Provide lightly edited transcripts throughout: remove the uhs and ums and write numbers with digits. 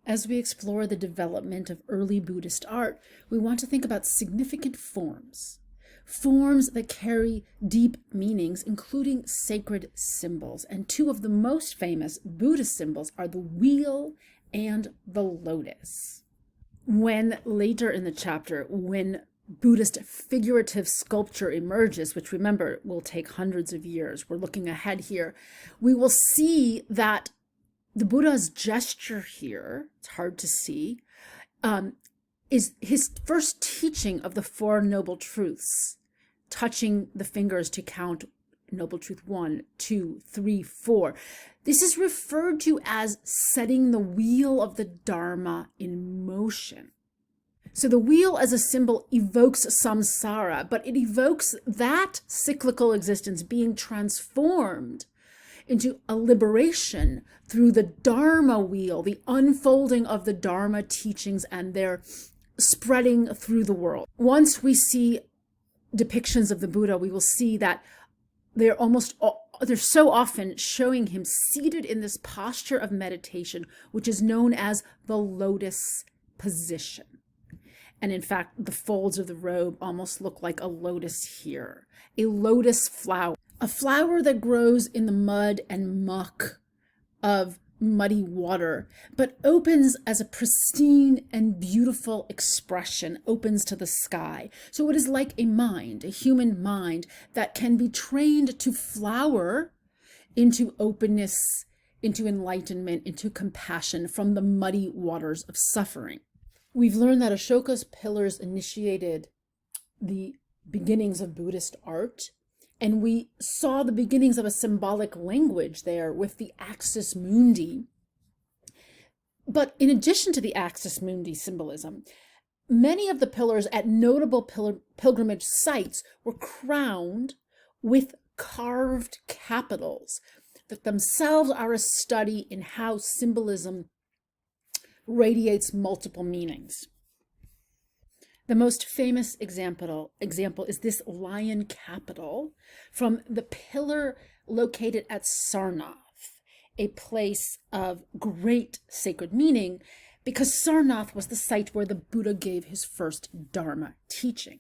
As we explore the development of early Buddhist art, we want to think about significant forms. Forms that carry deep meanings, including sacred symbols. And two of the most famous Buddhist symbols are the wheel and the lotus. When later in the chapter, when Buddhist figurative sculpture emerges, which remember will take hundreds of years, we're looking ahead here, we will see that the Buddha's gesture here, it's hard to see, is his first teaching of the Four Noble Truths, touching the fingers to count Noble Truth 1, 2, 3, 4. This is referred to as setting the wheel of the Dharma in motion. So the wheel as a symbol evokes samsara, but it evokes that cyclical existence being transformed into a liberation through the Dharma wheel, the unfolding of the Dharma teachings and their spreading through the world. Once we see depictions of the Buddha, we will see that they're so often showing him seated in this posture of meditation, which is known as the lotus position. And in fact, the folds of the robe almost look like a lotus here, a lotus flower. A flower that grows in the mud and muck of muddy water, but opens as a pristine and beautiful expression, opens to the sky. So it is like a mind, a human mind that can be trained to flower into openness, into enlightenment, into compassion from the muddy waters of suffering. We've learned that Ashoka's pillars initiated the beginnings of Buddhist art. And we saw the beginnings of a symbolic language there with the axis mundi. But in addition to the axis mundi symbolism, many of the pillars at notable pilgrimage sites were crowned with carved capitals that themselves are a study in how symbolism radiates multiple meanings. The most famous example is this lion capital from the pillar located at Sarnath, a place of great sacred meaning, because Sarnath was the site where the Buddha gave his first Dharma teaching.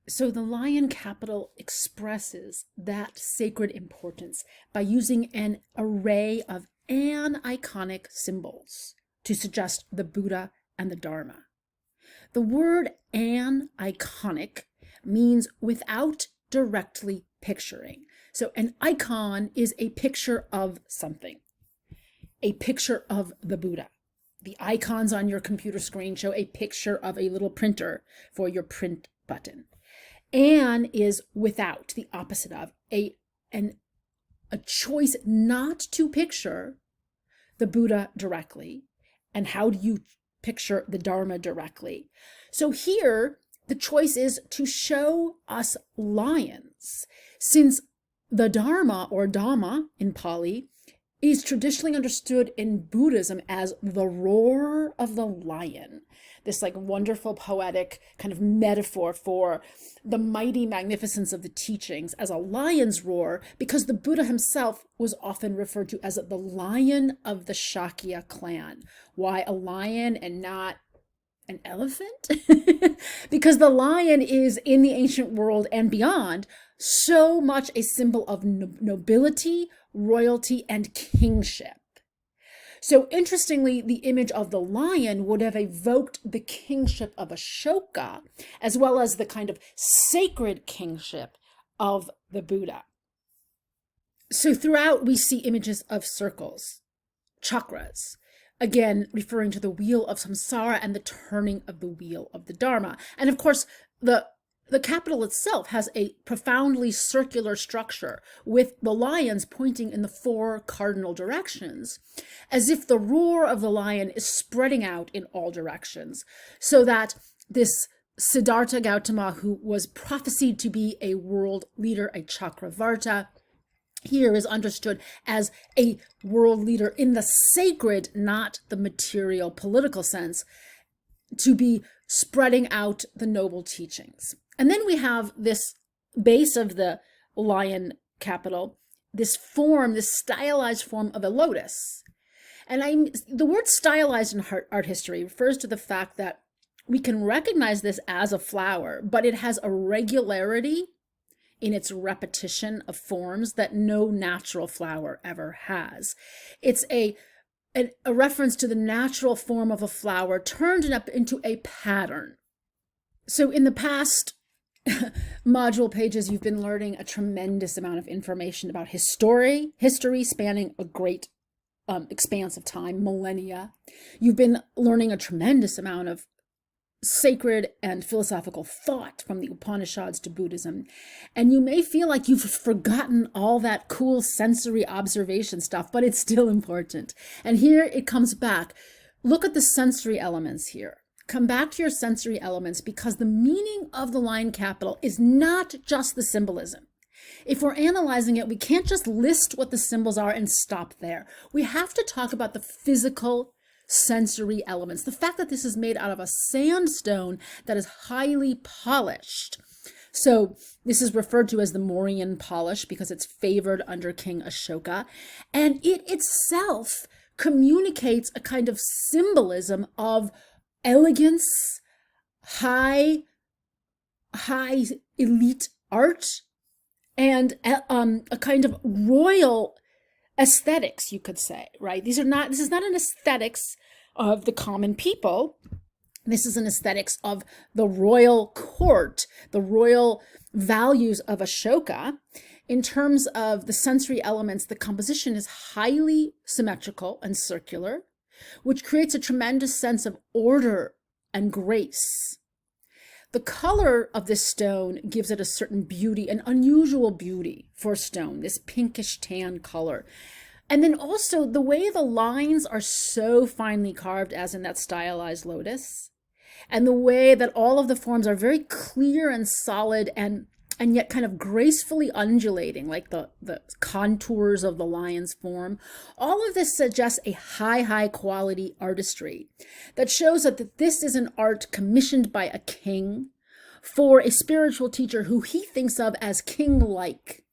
So the lion capital expresses that sacred importance by using an array of aniconic symbols to suggest the Buddha and the Dharma. The word aniconic means without directly picturing. So an icon is a picture of something, a picture of the Buddha. The icons on your computer screen show a picture of a little printer for your print button. An is without, the opposite of, a choice not to picture the Buddha directly. And how do you picture the Dharma directly? So here, the choice is to show us lions, since the Dharma, or Dhamma in Pali, is traditionally understood in Buddhism as the roar of the lion. This like wonderful poetic kind of metaphor for the mighty magnificence of the teachings as a lion's roar, because the Buddha himself was often referred to as the lion of the Shakya clan. Why a lion and not an elephant? Because the lion is, in the ancient world and beyond, so much a symbol of nobility, royalty, and kingship. So interestingly, the image of the lion would have evoked the kingship of Ashoka, as well as the kind of sacred kingship of the Buddha. So throughout, we see images of circles, chakras, again, referring to the wheel of samsara and the turning of the wheel of the Dharma. And of course, the capital itself has a profoundly circular structure, with the lions pointing in the four cardinal directions, as if the roar of the lion is spreading out in all directions, so that this Siddhartha Gautama, who was prophesied to be a world leader, a Chakravarta, here is understood as a world leader in the sacred, not the material political sense, to be spreading out the noble teachings. And then we have this base of the lion capital, this form, this stylized form of a lotus. And the word stylized in art history refers to the fact that we can recognize this as a flower, but it has a regularity in its repetition of forms that no natural flower ever has. It's a reference to the natural form of a flower turned up into a pattern. So in the past module pages, you've been learning a tremendous amount of information about history spanning a great expanse of time, millennia. You've been learning a tremendous amount of sacred and philosophical thought from the Upanishads to Buddhism. And you may feel like you've forgotten all that cool sensory observation stuff, but it's still important. And here it comes back. Look at the sensory elements here. Come back to your sensory elements, because the meaning of the line capital is not just the symbolism. If we're analyzing it, we can't just list what the symbols are and stop there. We have to talk about the physical sensory elements. The fact that this is made out of a sandstone that is highly polished. So this is referred to as the Mauryan polish because it's favored under King Ashoka. And it itself communicates a kind of symbolism of elegance, high elite art, and a kind of royal aesthetics, you could say, right? This is not an aesthetics of the common people. This is an aesthetics of the royal court, the royal values of Ashoka. In terms of the sensory elements, the composition is highly symmetrical and circular, which creates a tremendous sense of order and grace. The color of this stone gives it a certain beauty, an unusual beauty for stone, this pinkish tan color. And then also the way the lines are so finely carved, as in that stylized lotus, and the way that all of the forms are very clear and solid and yet kind of gracefully undulating, like the contours of the lion's form. All of this suggests a high quality artistry that shows that this is an art commissioned by a king for a spiritual teacher who he thinks of as king-like.